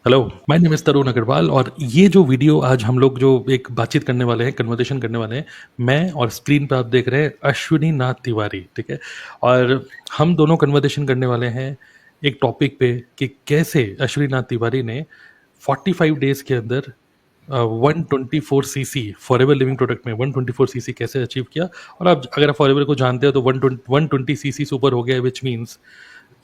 Hello, my name is तरुण अग्रवाल और ये जो वीडियो आज हम लोग जो एक बातचीत करने वाले हैं, कन्वर्सेशन करने वाले हैं, मैं और स्क्रीन पे आप देख रहे हैं अश्विनी नाथ तिवारी, ठीक है? और हम दोनों कन्वर्सेशन करने वाले हैं एक टॉपिक पे कि कैसे अश्विनी नाथ तिवारी ने 45 डेज़ के अंदर 124 सीसी फॉरएवर लिविंग प्रोडक्ट में 124 सीसी कैसे अचीव किया। और आप अगर आप फॉरएवर को जानते हो तो 120 सीसी से ऊपर हो गया, विच मीन्स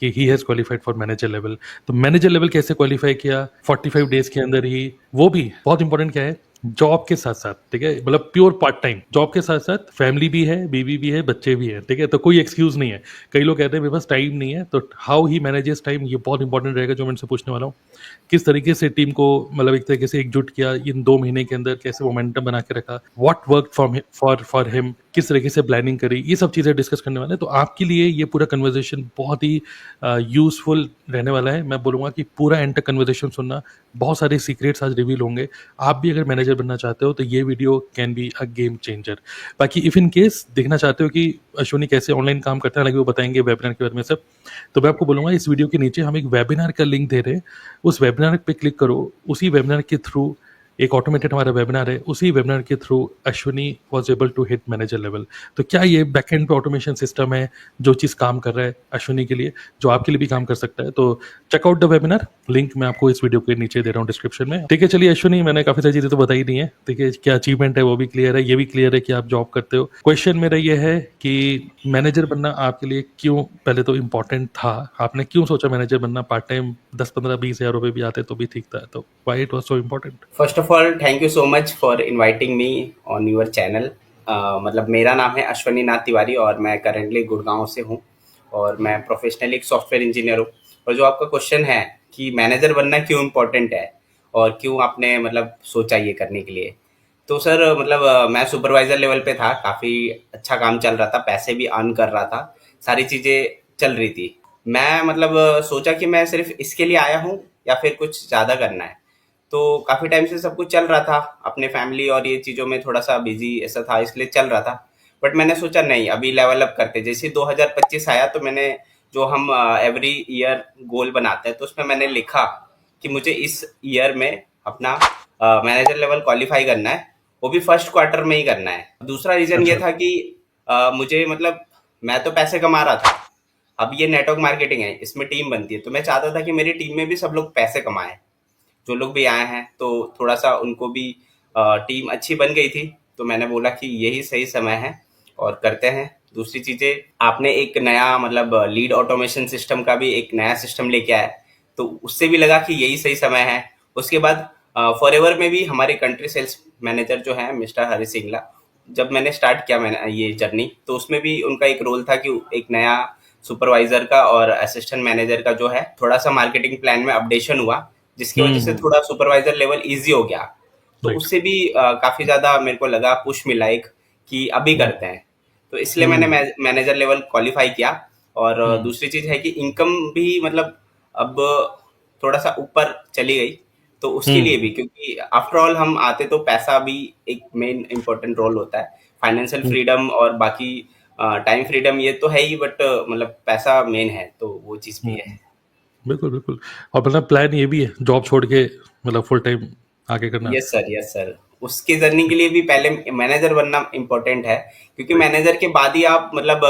कि he has qualified for manager level. तो मैनेजर लेवल कैसे क्वालिफाई किया 45 डेज के अंदर ही, वो भी बहुत इंपॉर्टेंट क्या है, जॉब के साथ साथ, ठीक है? मतलब प्योर पार्ट टाइम जॉब के साथ साथ फैमिली भी है, बीवी भी है, बच्चे भी हैं, ठीक है? तो कोई एक्सक्यूज नहीं है। कई लोग कहते हैं मेरे पास टाइम नहीं है, तो हाउ ही मैनेजेस टाइम, ये बहुत इंपॉर्टेंट रहेगा जो मैं इनसे पूछने वाला हूँ। किस तरीके से टीम को मतलब एक तरीके से एकजुट किया इन 2 महीने के अंदर, कैसे मोमेंटम बना के रखा, व्हाट वर्क फॉर हिम, किस तरीके से प्लानिंग करी, ये सब चीज़ें डिस्कस करने वाले हैं। तो आपके लिए ये पूरा कन्वर्सेशन बहुत ही यूजफुल रहने वाला है। मैं बोलूँगा कि पूरा एंड तक कन्वर्सेशन सुनना, बहुत सारे सीक्रेट्स आज रिवील होंगे। आप भी अगर मैनेजर बनना चाहते हो तो ये video can be a game changer. बाकी इफ़ इन केस देखना चाहते हो कि अश्विनी कैसे ऑनलाइन काम करता है, हालांकि वो बताएंगे वेबिनार के बारे में सब, तो मैं आपको बोलूँगा इस वीडियो के नीचे हम एक वेबिनार का लिंक दे रहे हैं। उस वेबिनार पे क्लिक करो, उसी वेबिनार के थ्रू एक ऑटोमेटेड हमारा वेबिनार है, उसी वेबिनार के through Ashwini was able to hit manager level. तो क्या ये बैकएंड पे ऑटोमेशन सिस्टम है जो चीज़ काम कर रहा है अश्विनी के लिए, जो आपके लिए भी काम कर सकता है? तो check out the webinar, link मैं आपको इस वीडियो के नीचे दे रहा हूँ डिस्क्रिप्शन में। ठीक है, चलिए अश्विनी, मैंने काफ़ी सारी चीज़ें तो बताई दी हैं, ठीक है? क्या अचीवमेंट है वो भी क्लियर है, ये भी क्लियर है कि आप जॉब करते हो। क्वेश्चन मेरा ये है कि मैनेजर बनना आपके लिए क्यों पहले तो इम्पोर्टेंट था? आपने क्यों सोचा मैनेजर बनना? पार्ट टाइम 10-15-20 हज़ार रुपये भी आते तो भी ठीक था, तो why it was so important? First of all thank you so much for inviting me on your channel. मतलब मेरा नाम है अश्वनी नाथ तिवारी और मैं करेंटली गुड़गांव से हूँ और मैं प्रोफेशनली एक सॉफ्टवेयर इंजीनियर हूँ। और जो आपका क्वेश्चन है कि मैनेजर बनना क्यों इम्पोर्टेंट है और क्यों आपने मतलब सोचा ये करने के लिए, तो सर मतलब मैं सुपरवाइजर लेवल पे था, काफ़ी अच्छा काम चल रहा था, पैसे भी अर्न कर रहा था, सारी चीज़ें चल रही थी। मैं मतलब सोचा कि मैं सिर्फ इसके लिए आया हूँ या फिर कुछ ज़्यादा करना है। तो काफ़ी टाइम से सब कुछ चल रहा था, अपने फैमिली और ये चीज़ों में थोड़ा सा बिजी ऐसा था, इसलिए चल रहा था। बट मैंने सोचा नहीं, अभी लेवल अप करते। जैसे 2025 आया तो मैंने, जो हम एवरी ईयर गोल बनाते हैं, तो उसमें मैंने लिखा कि मुझे इस ईयर में अपना मैनेजर लेवल क्वालिफाई करना है, वो भी फर्स्ट क्वार्टर में ही करना है। दूसरा रीज़न ये अच्छा। था कि मुझे मतलब मैं तो पैसे कमा रहा था, अब ये नेटवर्क मार्केटिंग है, इसमें टीम बनती है, तो मैं चाहता था कि मेरी टीम में भी सब लोग पैसे कमाएं। जो लोग भी आए हैं तो थोड़ा सा उनको भी टीम अच्छी बन गई थी, तो मैंने बोला कि यही सही समय है और करते हैं। दूसरी चीज़ें, आपने एक नया मतलब लीड ऑटोमेशन सिस्टम का भी एक नया सिस्टम लेके आया, तो उससे भी लगा कि यही सही समय है। उसके बाद फॉरएवर में भी हमारे कंट्री सेल्स मैनेजर जो है मिस्टर हरि सिंगला, जब मैंने स्टार्ट किया मैंने ये जर्नी, तो उसमें भी उनका एक रोल था कि एक नया सुपरवाइजर का और असिस्टेंट मैनेजर का जो है थोड़ा सा मार्केटिंग प्लान में अपडेशन हुआ, जिसकी वजह से हम्म। थोड़ा सुपरवाइजर लेवल इजी हो गया। तो राइट। उससे भी काफ़ी ज़्यादा मेरे को लगा पुश मिला एक, कि अभी हम्म। करते हैं। तो इसलिए मैंने हम्म। मैनेजर लेवल क्वालिफाई किया। और हम्म। दूसरी चीज़ है कि इनकम भी मतलब अब थोड़ा सा ऊपर चली गई, तो उसके लिए हम्म। भी, क्योंकि आफ्टर ऑल हम आते तो पैसा भी एक मेन इंपॉर्टेंट रोल होता है। फाइनेंशियल हम्म। फ्रीडम और बाकी टाइम फ्रीडम ये तो है ही, बट मतलब पैसा मेन है, तो वो चीज़ भी है। हम्म। बिल्कुल बिल्कुल। और मतलब प्लान ये भी है जॉब छोड़ के मतलब फुल टाइम आगे करना? Yes sir, yes sir. उसकी जर्नी के लिए भी पहले मैनेजर बनना इम्पोर्टेंट है, क्योंकि राइट। मैनेजर के बाद ही आप मतलब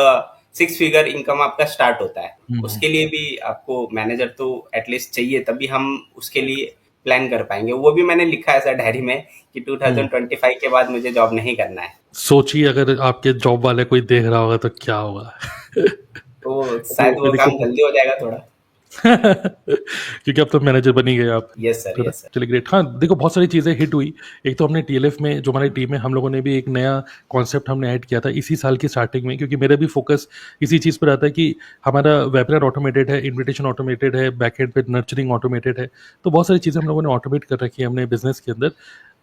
6 फिगर इनकम आपका स्टार्ट होता है। हम्म। उसके लिए भी आपको मैनेजर तो एटलीस्ट चाहिए, तभी हम उसके लिए प्लान कर पाएंगे। वो भी मैंने लिखा है सर डायरी में कि हम्म। 2025 के बाद मुझे जॉब नहीं करना है। सोचिए अगर आपके जॉब वाले कोई देख रहा होगा तो क्या होगा? तो तो शायद कोई वो दिक्कत काम नहीं। जल्दी हो जाएगा थोड़ा। क्योंकि अब तो मैनेजर बन ही गए आप, यस सर, है ना? Yes sir. चलिए ग्रेट। हाँ, देखो बहुत सारी चीज़ें हिट हुई। एक तो हमने टीएलएफ में जो हमारी टीम है, हम लोगों ने भी एक नया कॉन्सेप्ट हमने ऐड किया था इसी साल की स्टार्टिंग में, क्योंकि मेरा भी फोकस इसी चीज़ पर आता है कि हमारा वेबिनार ऑटोमेटेड है, इन्विटेशन ऑटोमेटेड है, बैकएंड पे नर्चरिंग ऑटोमेटेड है। तो बहुत सारी चीज़ें हम लोगों ने ऑटोमेट कर रखी है हमने बिजनेस के अंदर।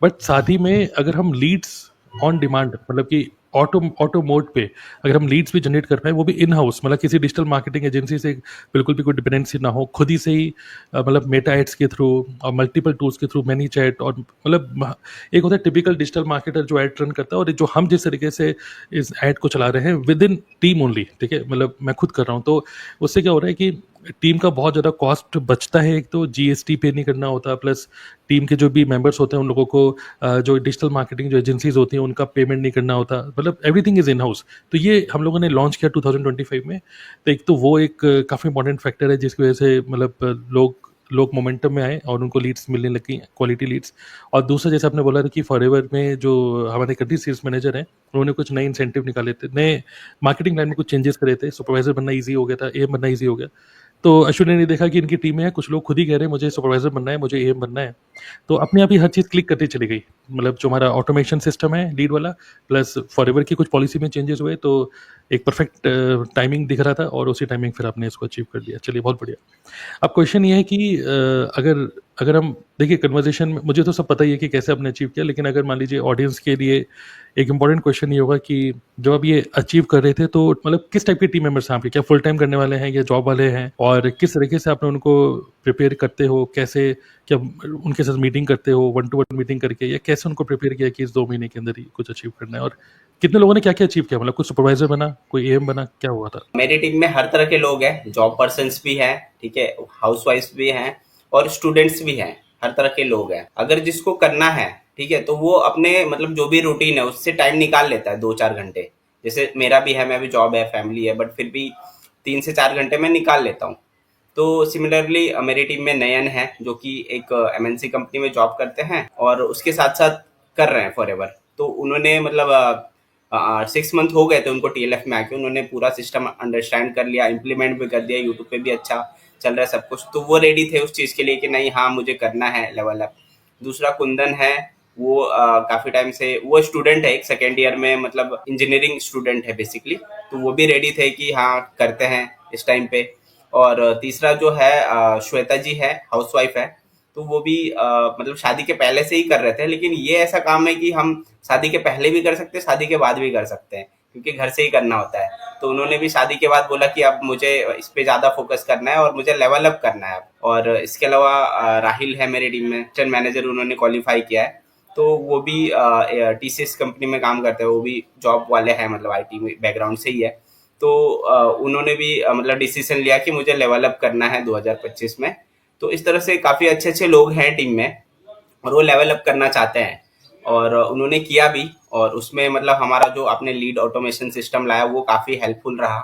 बट साथ ही में अगर हम लीड्स ऑन डिमांड, मतलब कि ऑटो ऑटो मोड पे अगर हम लीड्स भी जनरेट कर पाए, वो भी इन हाउस, मतलब किसी डिजिटल मार्केटिंग एजेंसी से बिल्कुल भी कोई डिपेंडेंसी ना हो, खुद ही से ही मतलब मेटा एड्स के थ्रू और मल्टीपल टूल्स के थ्रू, मैनी चैट, और मतलब एक होता है टिपिकल डिजिटल मार्केटर जो एड रन करता है, और जो हम जिस तरीके से इस एड को चला रहे हैं विद इन टीम ओनली, ठीक है? मतलब मैं खुद कर रहा हूँ, तो उससे क्या हो रहा है कि टीम का बहुत ज़्यादा कॉस्ट बचता है। एक तो जीएसटी पे नहीं करना होता, प्लस टीम के जो भी मेंबर्स होते हैं उन लोगों को जो डिजिटल मार्केटिंग जो एजेंसीज होती हैं उनका पेमेंट नहीं करना होता, मतलब एवरीथिंग इज़ इन हाउस। तो ये हम लोगों ने लॉन्च किया 2025 में। तो एक तो वो एक काफ़ी इंपॉर्टेंट फैक्टर है जिसकी वजह से मतलब लोग मोमेंटम में आए और उनको लीड्स मिलने लगी, क्वालिटी लीड्स। और दूसरा जैसे आपने बोला था कि फॉरएवर में जो हमारे कंट्री सेल्स मैनेजर हैं उन्होंने कुछ नए इंसेंटिव निकाले थे, नए मार्केटिंग लाइन में कुछ चेंजेस करे थे, सुपरवाइजर बनना ईजी हो गया था, एम बनना ईजी हो गया। तो अश्विनी ने देखा कि इनकी टीम में है, कुछ लोग खुद ही कह रहे हैं मुझे सुपरवाइजर बनना है, मुझे एम बनना है। तो अपने आप ही हर चीज़ क्लिक करती चली गई। मतलब जो हमारा ऑटोमेशन सिस्टम है लीड वाला, प्लस फॉरएवर की कुछ पॉलिसी में चेंजेस हुए, तो एक परफेक्ट टाइमिंग दिख रहा था और उसी टाइमिंग फिर आपने इसको अचीव कर लिया। चलिए बहुत बढ़िया। अब क्वेश्चन ये है कि अगर अगर हम देखिए कन्वर्सेशन में मुझे तो सब पता ही है कि कैसे आपने अचीव किया, लेकिन अगर मान लीजिए ऑडियंस के लिए एक इंपॉर्टेंट क्वेश्चन ये होगा कि जब आप ये अचीव कर रहे थे तो मतलब किस टाइप के टीम मेंबर्स हैं आपके, क्या फुल टाइम करने वाले हैं या जॉब वाले हैं, और किस तरीके से आपने उनको प्रिपेयर करते हो, कैसे क्या उनके साथ मीटिंग करते हो वन टू वन मीटिंग करके, या कैसे उनको प्रिपेयर किया कि इस 2 महीने के अंदर ही कुछ अचीव करना है, और कितने लोगों ने क्या क्या अचीव किया, मतलब कुछ सुपरवाइजर बना, कोई एम बना, क्या हुआ था? मेरी टीम में हर तरह के लोग हैं, जॉब पर्सन्स भी हैं, ठीक है, हाउसवाइफ्स भी हैं और स्टूडेंट्स भी हैं, हर तरह के लोग हैं। अगर जिसको करना है, ठीक है, तो वो अपने मतलब जो भी रूटीन है उससे टाइम निकाल लेता है 2-4 घंटे। जैसे मेरा भी है, मैं भी जॉब है, फैमिली है, बट फिर भी 3 से 4 घंटे मैं निकाल लेता हूँ। तो सिमिलरली मेरी टीम में नयन है जो कि एक एमएनसी कंपनी में जॉब करते हैं और उसके साथ साथ कर रहे हैं फॉरएवर। तो उन्होंने मतलब 6 मंथ हो गए थे उनको टीएलएफ में आके, उन्होंने पूरा सिस्टम अंडरस्टैंड कर लिया, इम्प्लीमेंट भी कर दिया, यूट्यूब पे भी अच्छा चल रहा है सब कुछ। तो वो रेडी थे उस चीज़ के लिए कि नहीं हाँ मुझे करना है लेवल अप। दूसरा कुंदन है, वो काफ़ी टाइम से वो स्टूडेंट है, एक सेकेंड ईयर में, मतलब इंजीनियरिंग स्टूडेंट है बेसिकली। तो वो भी रेडी थे कि हाँ करते हैं इस टाइम पे। और तीसरा जो है श्वेता जी है, हाउसवाइफ है। तो वो भी मतलब शादी के पहले से ही कर रहे थे, लेकिन ये ऐसा काम है कि हम शादी के पहले भी कर सकते हैं, शादी के बाद भी कर सकते हैं, क्योंकि घर से ही करना होता है। तो उन्होंने भी शादी के बाद बोला कि अब मुझे इस पे ज़्यादा फोकस करना है और मुझे लेवल अप करना है अब। और इसके अलावा राहिल है मेरी टीम में, असिस्टेंट मैनेजर, उन्होंने क्वालिफाई किया है। तो वो भी टीसीएस कंपनी में काम करते हैं, वो भी जॉब वाले हैं, मतलब आईटी बैकग्राउंड से ही है। तो उन्होंने भी मतलब डिसीजन लिया कि मुझे लेवल अप करना है 2025 में। तो इस तरह से काफ़ी अच्छे अच्छे लोग हैं टीम में और वो लेवल अप करना चाहते हैं और उन्होंने किया भी। और उसमें मतलब हमारा जो आपने लीड ऑटोमेशन सिस्टम लाया वो काफ़ी हेल्पफुल रहा,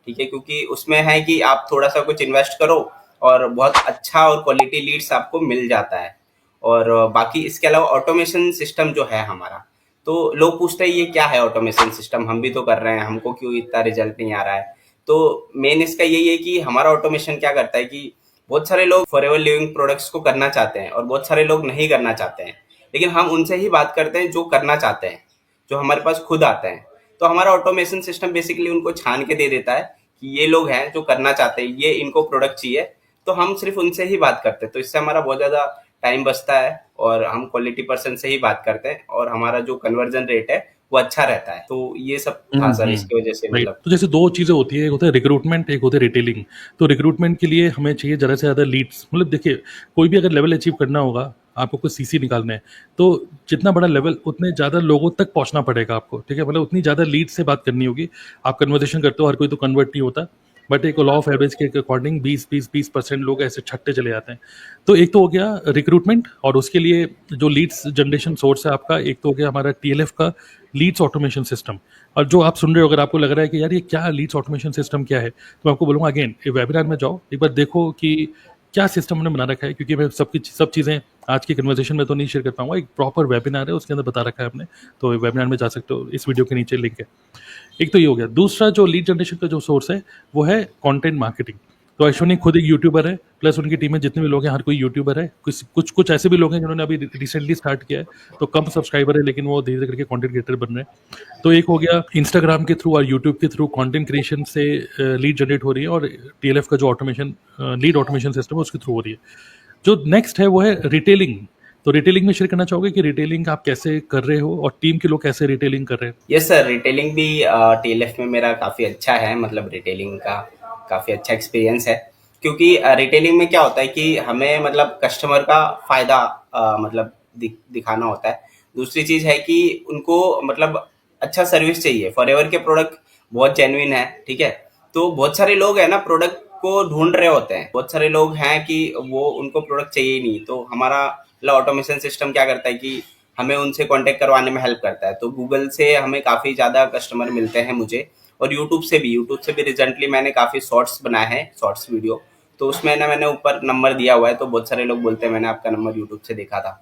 ठीक है, क्योंकि उसमें है कि आप थोड़ा सा कुछ इन्वेस्ट करो और बहुत अच्छा और क्वालिटी लीड्स आपको मिल जाता है। और बाकी इसके अलावा ऑटोमेशन सिस्टम जो है हमारा, तो लोग पूछते हैं ये क्या है ऑटोमेशन सिस्टम, हम भी तो कर रहे हैं, हमको क्यों इतना रिजल्ट नहीं आ रहा है। तो मेन इसका यही है कि हमारा ऑटोमेशन क्या करता है कि बहुत सारे लोग फॉरएवर लिविंग प्रोडक्ट्स को करना चाहते हैं और बहुत सारे लोग नहीं करना चाहते हैं, लेकिन हम उनसे ही बात करते हैं जो करना चाहते हैं, जो हमारे पास खुद आते हैं। तो हमारा ऑटोमेशन सिस्टम बेसिकली उनको छान के दे देता है कि ये लोग हैं जो करना चाहते हैं, ये इनको प्रोडक्ट चाहिए, तो हम सिर्फ उनसे ही बात करते हैं। तो इससे हमारा बहुत ज़्यादा टाइम बचता है और हम क्वालिटी पर्सन से ही बात करते हैं और हमारा जो कन्वर्जन रेट है वो अच्छा रहता है। तो ये सब था सर, इसकी वजह से राइट। मतलब। तो जैसे दो चीज़ें होती है, एक होता है रिक्रूटमेंट, एक होता है रिटेलिंग। तो रिक्रूटमेंट के लिए हमें चाहिए ज़्यादा से ज़्यादा लीड्स। मतलब देखिए कोई भी अगर लेवल अचीव करना होगा, आपको कुछ सीसी निकालना है, तो जितना बड़ा लेवल उतने ज़्यादा लोगों तक पहुंचना पड़ेगा आपको, ठीक है, मतलब उतनी ज़्यादा लीड से बात करनी होगी। आप कन्वर्सेशन करते हो, हर कोई तो कन्वर्ट नहीं होता, बट एक लॉ ऑफ एवरेज के अकॉर्डिंग 20% लोग ऐसे छट्टे चले जाते हैं। तो एक तो हो गया रिक्रूटमेंट, और उसके लिए जो लीड्स जनरेशन सोर्स है आपका, एक तो हो गया हमारा टीएलएफ का लीड्स ऑटोमेशन सिस्टम। और जो आप सुन रहे हो, अगर आपको लग रहा है कि यार ये क्या लीड्स ऑटोमेशन सिस्टम क्या है, तो मैं आपको बोलूँगा अगेन वेबिनार में जाओ, एक बार देखो कि क्या सिस्टम हमने बना रखा है, क्योंकि मैं सब चीज़ें आज की कन्वर्सेशन में तो नहीं शेयर कर पाऊंगा। एक प्रॉपर वेबिनार है, उसके अंदर बता रखा है हमने, तो वेबिनार में जा सकते हो, इस वीडियो के नीचे लिंक है। एक तो ये हो गया। दूसरा जो लीड जनरेशन का जो सोर्स है वो है कंटेंट मार्केटिंग। तो अश्विनी खुद एक यूट्यूबर है, प्लस उनकी टीम में जितने भी लोग हैं हर कोई यूट्यूबर है। कुछ ऐसे भी लोग हैं जिन्होंने अभी रिसेंटली स्टार्ट किया है, तो कम सब्सक्राइबर है लेकिन वो धीरे धीरे करके कंटेंट क्रिएटर बन रहे हैं। तो एक हो गया इंस्टाग्राम के थ्रू और यूट्यूब के थ्रू कंटेंट क्रिएशन से लीड जनरेट हो रही है, और टीएलएफ का जो ऑटोमेशन लीड ऑटोमेशन सिस्टम है उसके थ्रू हो रही है। जो नेक्स्ट है वो है रिटेलिंग। तो रिटेलिंग में शेयर करना चाहोगे कि रिटेलिंग आप कैसे कर रहे हो और टीम के लोग कैसे रिटेलिंग कर रहे हैं? यस सर, रिटेलिंग भी टीएलएफ में मेरा काफ़ी अच्छा है, मतलब रिटेलिंग का काफ़ी अच्छा एक्सपीरियंस है। क्योंकि रिटेलिंग में क्या होता है कि हमें मतलब कस्टमर का फ़ायदा मतलब दिखाना होता है। दूसरी चीज़ है कि उनको मतलब अच्छा सर्विस चाहिए। फॉरएवर के प्रोडक्ट बहुत जेन्युइन है, ठीक है। तो बहुत सारे लोग हैं ना, प्रोडक्ट को ढूंढ रहे होते हैं। बहुत सारे लोग हैं कि वो उनको प्रोडक्ट चाहिए ही नहीं, तो हमारा मतलब ऑटोमेशन सिस्टम क्या करता है कि हमें उनसे कांटेक्ट करवाने में हेल्प करता है। तो गूगल से हमें काफ़ी ज़्यादा कस्टमर मिलते हैं मुझे, और यूट्यूब से भी रिसेंटली मैंने काफ़ी शॉर्ट्स बनाए हैं, शॉर्ट्स वीडियो। तो उसमें ना मैंने ऊपर नंबर दिया हुआ है, तो बहुत सारे लोग बोलते हैं मैंने आपका नंबर यूट्यूब से देखा था।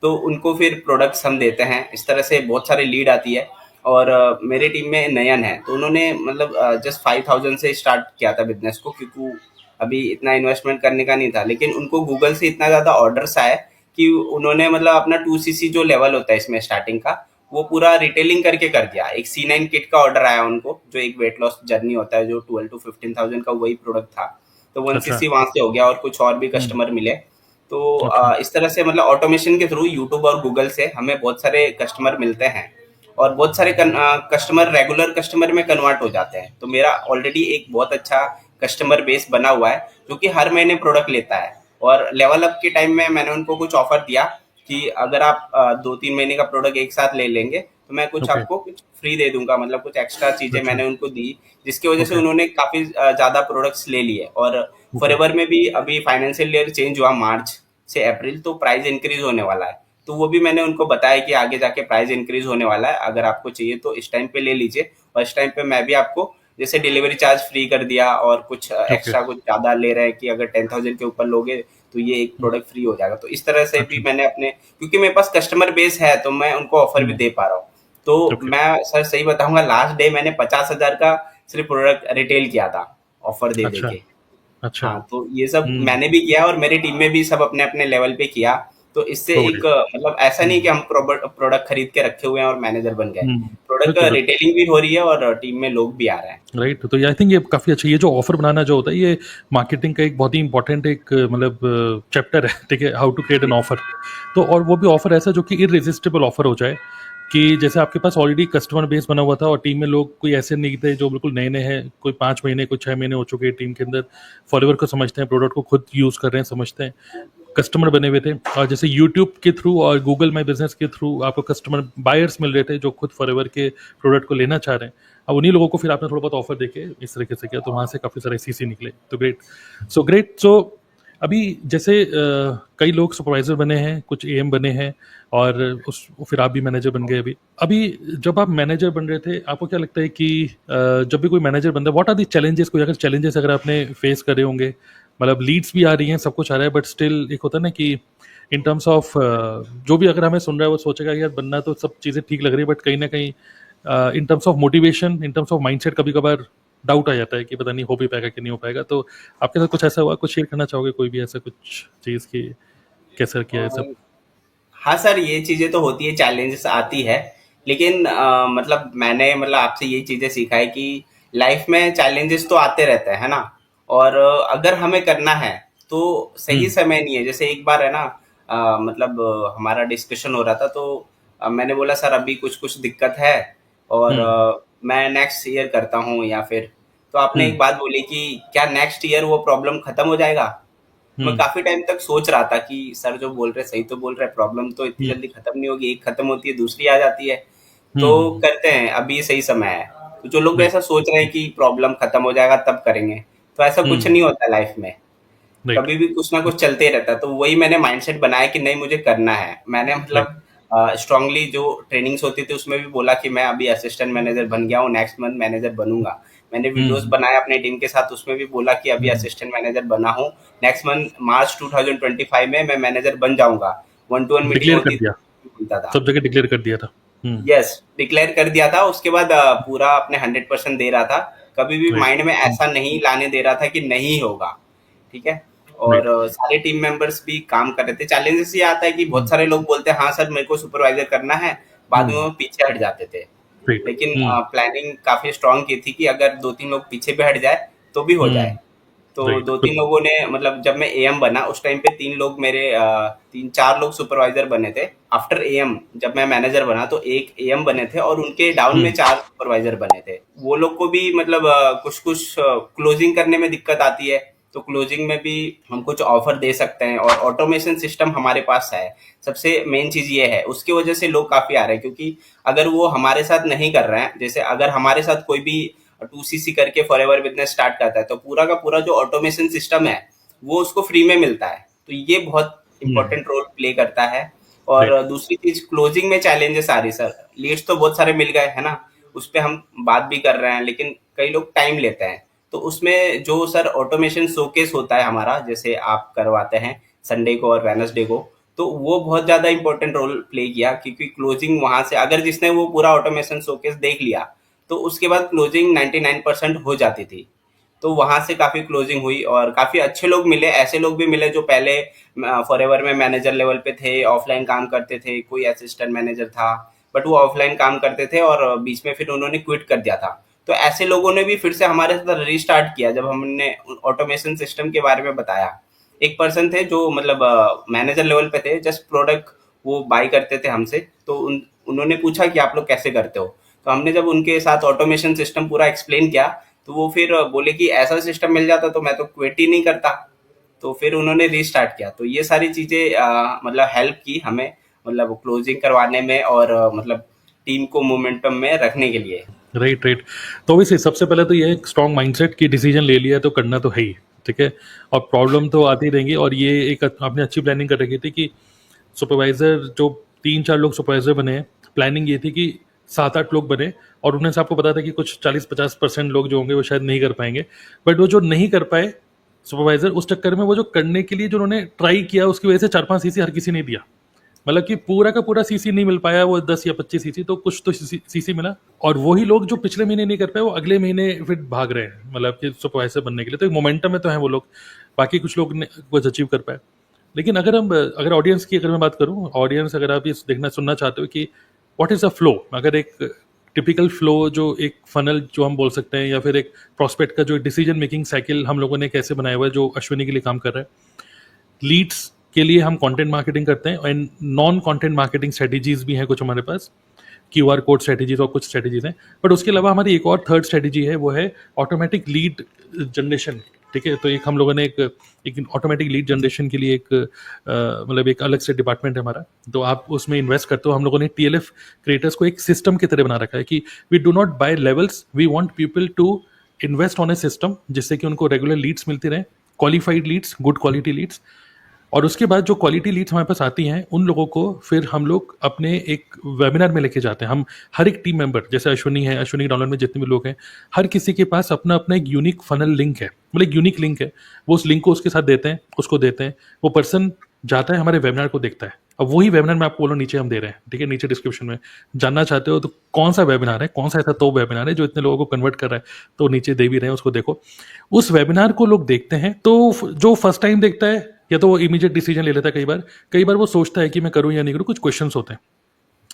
तो उनको फिर प्रोडक्ट्स हम देते हैं। इस तरह से बहुत सारे लीड आती है। और मेरे टीम में नयन है, तो उन्होंने मतलब जस्ट 5000 से स्टार्ट किया था बिजनेस को, क्योंकि अभी इतना इन्वेस्टमेंट करने का नहीं था। लेकिन उनको गूगल से इतना ज़्यादा ऑर्डर्स आए कि उन्होंने मतलब अपना 2cc जो लेवल होता है इसमें स्टार्टिंग का, वो पूरा रिटेलिंग करके कर दिया। एक C9 किट का ऑर्डर आया उनको, जो एक वेट लॉस जर्नी होता है, जो 12 to 15,000 का वही प्रोडक्ट था। तो वन अच्छा। सीसी वहां से हो गया, और कुछ और भी हुँ, कस्टमर मिले। तो ओके, इस तरह से मतलब ऑटोमेशन के थ्रू यूट्यूब और गूगल से हमें बहुत सारे कस्टमर मिलते हैं, और बहुत सारे कस्टमर रेगुलर कस्टमर में कन्वर्ट हो जाते हैं। तो मेरा ऑलरेडी एक बहुत अच्छा कस्टमर बेस बना हुआ है, जो कि हर महीने प्रोडक्ट लेता है। और लेवल अप के टाइम में मैंने उनको कुछ ऑफर दिया कि अगर आप 2-3 महीने का प्रोडक्ट एक साथ ले लेंगे, तो मैं कुछ ओके, आपको कुछ फ्री दे दूंगा, मतलब कुछ एक्स्ट्रा चीजें अच्छा, मैंने उनको दी, जिसकी वजह से ओके, उन्होंने काफी ज्यादा प्रोडक्ट्स ले लिए। और ओके, फॉरएवर में भी अभी फाइनेंशियल ईयर चेंज हुआ मार्च से अप्रैल, तो प्राइस इंक्रीज होने वाला है। तो वो भी मैंने उनको बताया कि आगे जाके प्राइस इंक्रीज होने वाला है, अगर आपको चाहिए तो इस टाइम पे ले लीजिए। और इस टाइम पे मैं भी आपको जैसे डिलीवरी चार्ज फ्री कर दिया, और कुछ ओके, एक्स्ट्रा कुछ ज्यादा ले रहे हैं कि अगर 10,000 के ऊपर लोगे तो ये एक हुँ, प्रोडक्ट फ्री हो जाएगा। तो इस तरह से भी अच्छा, मैंने अपने, क्योंकि मेरे पास कस्टमर बेस है, तो मैं उनको ऑफर भी हुँ, दे पा रहा हूँ। तो ओके, मैं सर सही बताऊंगा, लास्ट डे मैंने 50,000 का सिर्फ प्रोडक्ट रिटेल किया था, ऑफर दे दे अच्छा, के। अच्छा, हाँ, तो ये सब हुँ, मैंने भी किया, और मेरी टीम में भी सब अपने अपने लेवल पे किया। तो इससे बहुत एक बढ़िया, मतलब ऐसा नहीं हुँ, कि हम प्रोडक्ट खरीद के रखे हुए हैं और मैनेजर बन गए। हुँ, प्रोडक्ट बिल्कुल, बिल्कुल, रिटेलिंग भी हो रही है, और टीम में लोग भी आ रहे हैं। राइट। तो ये आई थिंक ये काफ़ी अच्छा, ये जो ऑफ़र बनाना जो होता है, ये मार्केटिंग का एक बहुत ही इम्पोर्टेंट एक मतलब चैप्टर है, ठीक है? How to create an offer. तो और वो भी ऑफ़र ऐसा जो कि इर्रेसिस्टिबल ऑफ़र हो जाए, कि जैसे आपके पास ऑलरेडी कस्टमर बेस बना हुआ था और टीम में लोग कोई ऐसे नहीं थे जो बिल्कुल नए-नए हैं, कोई 5 महीने, कोई 6 महीने हो चुके हैं टीम के अंदर, फॉलोवर को समझते हैं, प्रोडक्ट को खुद यूज़ कर रहे हैं, समझते हैं। कस्टमर बने हुए थे, और जैसे यूट्यूब के थ्रू और गूगल माई बिजनेस के थ्रू आपको कस्टमर बायर्स मिल रहे थे जो खुद फॉरएवर के प्रोडक्ट को लेना चाह रहे हैं। अब उन्हीं लोगों को फिर आपने थोड़ा बहुत ऑफर देके इस तरीके से किया, तो वहाँ से काफ़ी सारे सीसी निकले। तो ग्रेट। सो अभी जैसे कई लोग सुपरवाइजर बने हैं, कुछ एएम बने हैं, और उस फिर आप भी मैनेजर बन गए। अभी अभी जब आप मैनेजर बन रहे थे, आपको क्या लगता है कि जब भी कोई मैनेजर बनता है, व्हाट आर दी चैलेंजेस, कोई अगर चैलेंजेस अगर आपने फेस करे होंगे? मतलब लीड्स भी आ रही हैं, सब कुछ आ रहा है, बट स्टिल एक होता है ना कि इन टर्म्स ऑफ जो भी अगर हमें सुन रहा है वो सोचेगा यार बनना तो सब चीज़ें ठीक लग रही है, बट कहीं ना कहीं in terms of motivation, in terms of mindset कभी कभार डाउट आ जाता है कि पता नहीं हो भी पाएगा कि नहीं हो पाएगा। तो आपके साथ कुछ ऐसा हुआ, कुछ शेयर करना चाहोगे, कोई भी ऐसा कुछ चीज़ की कैसे किया है सब? अ, हाँ सर, ये चीजें तो होती है, चैलेंजेस आती है। लेकिन मतलब मैंने मतलब आपसे ये चीजें सीखा है कि लाइफ में चैलेंजेस तो आते रहते हैं, है ना। और अगर हमें करना है तो सही हम्म, समय नहीं है। जैसे एक बार है ना, मतलब हमारा डिस्कशन हो रहा था, तो मैंने बोला सर अभी कुछ कुछ दिक्कत है, और हम्म, मैं नेक्स्ट ईयर करता हूँ या फिर। तो आपने एक हम्म, बात बोली कि क्या नेक्स्ट ईयर वो प्रॉब्लम खत्म हो जाएगा। मैं हम्म, काफी टाइम तक सोच रहा था कि सर जो बोल रहे सही तो बोल रहे, प्रॉब्लम तो इतनी हम्म, जल्दी खत्म नहीं होगी, एक खत्म होती है दूसरी आ जाती है। तो हम्म, करते हैं, अभी सही समय है। तो जो लोग राइट, ऐसा सोच रहे हैं कि प्रॉब्लम खत्म हो जाएगा तब करेंगे, तो ऐसा कुछ हम्म, नहीं होता लाइफ में। राइट, कभी भी कुछ ना कुछ चलते ही रहता है। तो वही मैंने माइंडसेट बनाया कि नहीं, मुझे करना है। मैंने राइट, मतलब स्ट्रांगली जो ट्रेनिंग्स होती थी उसमें भी बोला कि मैं अभी असिस्टेंट मैनेजर बन गया हूँ, नेक्स्ट मंथ मैनेजर बनूंगा। मैंने वीडियोस हम्म, बनाए अपनी टीम के साथ, उसमें भी बोला कि अभी हम्म, असिस्टेंट मैनेजर बना हूँ, नेक्स्ट मंथ मार्च 2025 में मैं मैनेजर बन जाऊंगा। 1-to-1 मीटिंग डिक्लेयर होती कर थी, दिया, बोलता था। सब जगह डिक्लेयर कर दिया था। हम्म, यस, डिक्लेयर कर दिया था। उसके बाद पूरा अपने 100% दे रहा था। कभी भी राइट, माइंड में ऐसा नहीं लाने दे रहा था कि नहीं होगा। ठीक है। और राइट, सारे टीम मेंबर्स भी काम कर रहे थे। चैलेंजेस ये आता है कि बहुत सारे लोग बोलते हैं हाँ सर मेरे को सुपरवाइजर करना है, बाद में हम्म, वो पीछे हट जाते थे। राइट, लेकिन हम्म, प्लानिंग काफी स्ट्रांग की थी कि अगर 2-3 लोग पीछे भी हट जाए तो भी हो हम्म, जाए। तो राइट, 2-3 बिल्कुल, लोगों ने मतलब जब मैं एएम बना उस टाइम पे 3 लोग मेरे 3-4 लोग सुपरवाइजर बने थे। आफ्टर एएम जब मैं मैनेजर बना तो एक एएम बने थे, और उनके डाउन में हम्म, 4 सुपरवाइजर बने थे। वो लोग को भी मतलब कुछ-कुछ क्लोजिंग करने में दिक्कत आती है। तो क्लोजिंग में भी हम कुछ ऑफर दे सकते हैं, और ऑटोमेशन सिस्टम हमारे पास है। सबसे मेन चीज़ ये है, उसकी वजह से लोग काफ़ी आ रहे हैं। क्योंकि अगर वो हमारे साथ नहीं कर रहे हैं, जैसे अगर हमारे साथ कोई भी 2cc करके फॉरएवर बिजनेस स्टार्ट करता है, तो पूरा का पूरा जो ऑटोमेशन सिस्टम है वो उसको फ्री में मिलता है। तो ये बहुत हम्म। इंपॉर्टेंट रोल प्ले करता है। और राइट। दूसरी चीज, क्लोजिंग में चैलेंजेस आ रही सर। लीड्स तो बहुत सारे मिल गए है ना, उस पे हम बात भी कर रहे हैं, लेकिन कई लोग टाइम लेते हैं। तो उसमें जो सर ऑटोमेशन शोकेस होता है हमारा, जैसे आप करवाते हैं संडे को और वेनसडे को, तो वो बहुत ज्यादा इंपॉर्टेंट रोल प्ले किया, क्योंकि क्लोजिंग वहां से अगर जिसने वो पूरा ऑटोमेशन शोकेस देख लिया तो उसके बाद क्लोजिंग 99% हो जाती थी। तो वहां से काफी क्लोजिंग हुई और काफी अच्छे लोग मिले, ऐसे लोग भी मिले जो पहले फॉरएवर में मैनेजर लेवल पे थे, ऑफलाइन काम करते थे, कोई असिस्टेंट मैनेजर था, बट वो ऑफलाइन काम करते थे और बीच में फिर उन्होंने क्विट कर दिया था। तो ऐसे लोगों ने भी फिर से हमारे साथ रीस्टार्ट किया जब हमने ऑटोमेशन सिस्टम के बारे में बताया। एक पर्सन थे जो मतलब मैनेजर लेवल पे थे, जस्ट प्रोडक्ट वो बाई करते थे हमसे, तो उन्होंने पूछा कि आप लोग कैसे करते हो। तो हमने जब उनके साथ ऑटोमेशन सिस्टम पूरा एक्सप्लेन किया, तो वो फिर बोले कि ऐसा सिस्टम मिल जाता तो मैं तो क्विट ही नहीं करता। तो फिर उन्होंने रीस्टार्ट किया। तो ये सारी चीजें मतलब हेल्प की हमें, मतलब क्लोजिंग करवाने में और मतलब टीम को मोमेंटम में रखने के लिए। Right, right. तो ऑब्वियसली सबसे पहले तो ये एक स्ट्रॉन्ग माइंडसेट की डिसीजन ले लिया तो करना तो है ही, ठीक है। और प्रॉब्लम तो आती रहेंगी, और ये एक आपने अच्छी प्लानिंग कर रखी थी कि सुपरवाइजर जो 3-4 लोग सुपरवाइजर बने हैं, प्लानिंग ये थी कि 7-8 लोग बने, और उनमें से आपको पता था कि कुछ 40-50% लोग जो होंगे वो शायद नहीं कर पाएंगे। बट वो जो नहीं कर पाए सुपरवाइजर, उस चक्कर में वो जो करने के लिए जो उन्होंने ट्राई किया उसकी वजह से 4-5 सीसी हर किसी ने दिया। मतलब कि पूरा का पूरा सीसी नहीं मिल पाया, वो 10 या 25 सीसी, तो कुछ तो सीसी मिला। और वही लोग जो पिछले महीने नहीं कर पाए वो अगले महीने फिर भाग रहे हैं, मतलब कि सुपरवाइजर बनने के लिए। तो एक मोमेंटम में तो है वो लोग, बाकी कुछ लोग ने कुछ अचीव कर पाए। लेकिन अगर ऑडियंस की अगर मैं बात करूं, ऑडियंस अगर आप ये देखना सुनना चाहते हो कि व्हाट इज अ फ्लो, अगर एक टिपिकल फ्लो जो एक फनल जो हम बोल सकते हैं, या फिर एक प्रोस्पेक्ट का जो डिसीजन मेकिंग साइकिल हम लोगों ने कैसे बनाया हुआ है जो अश्विनी के लिए काम कर रहा है। लीड्स के लिए हम कंटेंट मार्केटिंग करते हैं, and non content marketing strategies भी हैं कुछ हमारे पास, क्यूआर कोड स्ट्रेटेजीज और कुछ स्ट्रेटेजीज हैं। बट उसके अलावा हमारी एक और थर्ड स्ट्रेटेजी है, वो है ऑटोमेटिक लीड जनरेशन, ठीक है। तो एक हम लोगों ने एक ऑटोमेटिक लीड जनरेशन के लिए एक मतलब एक अलग से डिपार्टमेंट है हमारा। तो आप उसमें इन्वेस्ट करते हो। हम लोगों ने टीएलएफ क्रिएटर्स को एक सिस्टम की तरह बना रखा है कि we do not buy levels, we want people to invest on a system, जिससे कि उनको रेगुलर लीड्स मिलती रहे, qualified leads, good quality leads. और उसके बाद जो क्वालिटी लीड्स हमारे पास आती हैं, उन लोगों को फिर हम लोग अपने एक वेबिनार में लेके जाते हैं। हम हर एक टीम मेंबर, जैसे अश्विनी है, अश्विनी डाउनलोड में जितने भी लोग हैं, हर किसी के पास अपना अपना एक यूनिक फनल लिंक है, मतलब एक यूनिक लिंक है। वो उस लिंक को उसके साथ देते हैं, उसको देते हैं, वो पर्सन जाता है हमारे वेबिनार को देखता है। अब वही वेबिनार में आपको बोलो नीचे हम दे रहे हैं, ठीक है, नीचे डिस्क्रिप्शन में। जानना चाहते हो तो कौन सा वेबिनार है, कौन सा ऐसा तो वेबिनार है जो इतने लोगों को कन्वर्ट कर रहा है, तो नीचे दे भी रहे हैं, उसको देखो। उस वेबिनार को लोग देखते हैं, तो जो फर्स्ट टाइम देखता है या तो वो इमीडिएट डिसीजन ले लेता है, कई बार वो सोचता है कि मैं करूं या नहीं करूं, कुछ क्वेश्चंस होते हैं।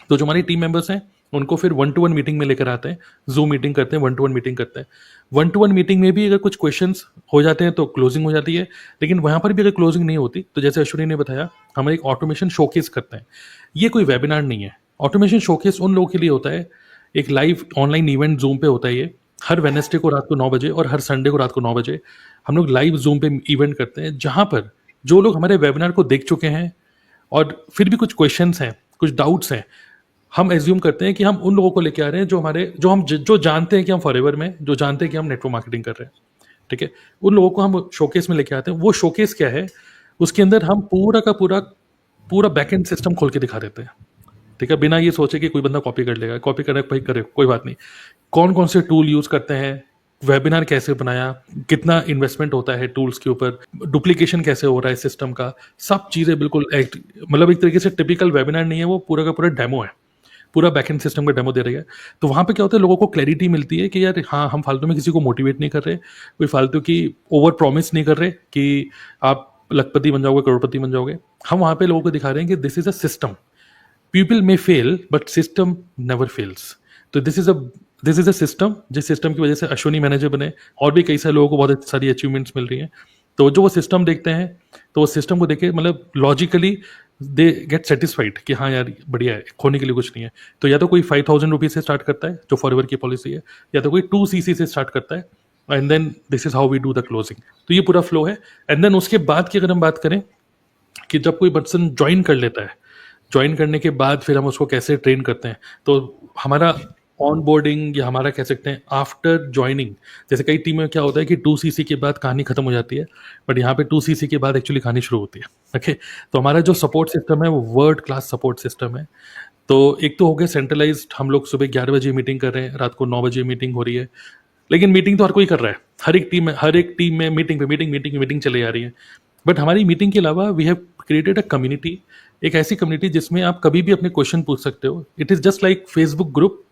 तो जो हमारी टीम मेंबर्स हैं उनको फिर 1-to-1 मीटिंग में लेकर आते हैं, जूम मीटिंग करते हैं, 1-to-1 मीटिंग करते हैं। 1-to-1 मीटिंग में भी अगर कुछ क्वेश्चंस हो जाते हैं तो क्लोजिंग हो जाती है। लेकिन वहां पर भी अगर क्लोजिंग नहीं होती तो जैसे अश्विनी ने बताया, हम एक ऑटोमेशन शोकेस करते हैं। ये कोई वेबिनार नहीं है, ऑटोमेशन शोकेस उन लोगों के लिए होता है। एक लाइव ऑनलाइन इवेंट जूम पे होता है ये, हर वेडनेसडे को रात को 9 बजे और हर संडे को रात को 9 बजे हम लोग लाइव जूम पे इवेंट करते हैं, जहां पर जो लोग हमारे वेबिनार को देख चुके हैं और फिर भी कुछ क्वेश्चंस हैं, कुछ डाउट्स हैं, हम एज्यूम करते हैं कि हम उन लोगों को लेके आ रहे हैं जो हमारे जो जानते हैं कि हम फॉरएवर में, जो जानते हैं कि हम नेटवर्क मार्केटिंग कर रहे हैं, ठीक है। उन लोगों को हम शोकेस में लेके आते हैं। वो शोकेस क्या है, उसके अंदर हम पूरा का पूरा पूरा बैकएंड सिस्टम खोल के दिखा देते हैं, ठीक है। बिना ये सोचे कि कोई बंदा कॉपी कर लेगा, कॉपी करना भाई करे, कोई बात नहीं। कौन कौन से टूल यूज करते हैं, वेबिनार कैसे बनाया, कितना इन्वेस्टमेंट होता है टूल्स के ऊपर, डुप्लीकेशन कैसे हो रहा है सिस्टम का, सब चीज़ें बिल्कुल मतलब एक तरीके से टिपिकल वेबिनार नहीं है, वो पूरा का पूरा डेमो है, पूरा बैकएंड सिस्टम का डेमो दे रही है। तो वहाँ पे क्या होता है, लोगों को क्लैरिटी मिलती है कि यार हाँ, हम फालतू में किसी को मोटिवेट नहीं कर रहे, कोई फालतू की ओवर प्रॉमिस नहीं कर रहे कि आप लखपति बन जाओगे, करोड़पति बन जाओगे। हम वहाँ पे लोगों को दिखा रहे हैं कि this is a system, people may fail but system never fails. तो दिस इज अ सिस्टम, जिस सिस्टम की वजह से अश्विनी मैनेजर बने, और भी कई सारे लोगों को बहुत सारी अचीवमेंट्स मिल रही हैं। तो जो वो सिस्टम देखते हैं, तो वो सिस्टम को देखे मतलब लॉजिकली दे गेट सेटिस्फाइड कि हाँ यार बढ़िया है, खोने के लिए कुछ नहीं है। तो या तो कोई 5,000 रुपीज से स्टार्ट करता है जो फॉरएवर की पॉलिसी है, या तो कोई 2cc से स्टार्ट करता है, and then this is how we do the closing. तो ये पूरा फ्लो है। एंड देन उसके बाद की अगर हम बात करें कि जब कोई पर्सन ज्वाइन कर लेता है, ज्वाइन करने के बाद फिर हम उसको कैसे ट्रेन करते हैं, तो हमारा ऑनबोर्डिंग या हमारा कह सकते हैं आफ्टर ज्वाइनिंग। जैसे कई टीम में क्या होता है कि 2 सीसी के बाद कहानी खत्म हो जाती है, बट यहाँ पे 2 सीसी के बाद एक्चुअली कहानी शुरू होती है। ओके, तो हमारा जो सपोर्ट सिस्टम है वो वर्ल्ड क्लास सपोर्ट सिस्टम है। तो एक तो हो गया सेंट्रलाइज्ड, हम लोग सुबह 11 बजे मीटिंग कर रहे हैं, रात को 9 बजे मीटिंग हो रही है। लेकिन मीटिंग तो हर कोई कर रहा है, हर एक टीम में मीटिंग पे मीटिंग मीटिंग मीटिंग चले जा रही है। बट हमारी मीटिंग के अलावा we have created a community, एक ऐसी कम्युनिटी जिसमें आप कभी भी अपने क्वेश्चन पूछ सकते हो। It is just like Facebook group